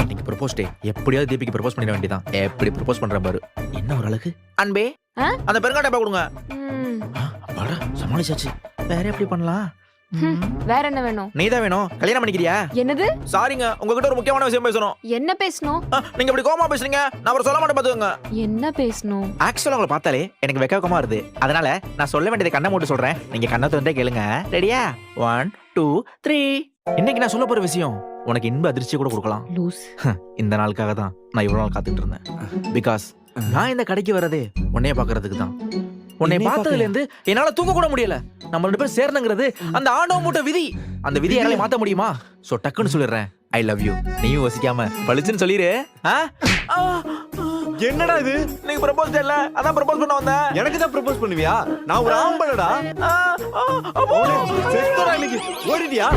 இன்னைக்கு ப்ரொபோஸ் டே. எப்படியாவது தீபிக்கு ப்ரொபோஸ் பண்ணிட வேண்டியதான். எப்படி ப்ரொபோஸ் பண்ற பாரு. என்ன ஒரு அழகு. அன்பே அந்த பெருங்காட்டை டப்பா கொடுங்க. அப்பாடா சமாளிச்சாச்சு. வேற எப்படி பண்ணலாம்? வேற என்ன வேணும்? நீதான் வேணும். கல்யாணம் பண்ணிக்கிறியா? என்னது? சாரிங்க, உங்ககிட்ட ஒரு முக்கியமான விஷயம் பேசணும். என்ன பேசணும்? நீங்க இப்படி கோவமா பேசுறீங்க. நான் அப்புறம் சொல்ல மாட்டேன் பாத்துக்கோங்க. என்ன பேசணும்? ஆக்சுவலா உங்களை பார்த்தாலே எனக்கு வெக்கமா வருது. அதனால நான் சொல்ல வேண்டியதை கண்ணை மூட்டு சொல்றேன். நீங்க கண்ணை திறந்தே கேளுங்க. ரெடியா? 1 2 3. இன்னைக்கு நான் சொல்ல போற விஷயம் உனக்கு இன்ப அதிர்ச்சியை கூட கொடுக்கலாம். லூஸ். இந்த நாளுக்காக தான் நான் இவ்வளவு நாள் காத்துட்டு இருந்தேன். பிகாஸ் நான் இந்த கடைக்கு வரதே உன்னைய பாக்குறதுக்கு தான். உன்னை பார்த்ததுல இருந்து என்னால தூங்க கூட முடியல. நம்ம 2 பேரும் சேரணுங்கிறது அந்த ஆண்டவ மூட்ட விதி. அந்த விதியை யாரால மாத்த முடியுமா? சோ டக்குன்னு சொல்லிடுறேன், ஐ லவ் யூ. நீயும் யோசிக்காம பளிச்சுன்னு சொல்லிரு. என்னடா இது? நீங்க ப்ரப்போஸ் இல்ல, அதான் ப்ரப்போஸ் பண்ண வந்தேன். எனக்கு தான் ப்ரப்போஸ் பண்ணுவியா? நான் ஒரு ஆம்பளடா. செத்தடா இன்னைக்கு. ஓடிட்டியா?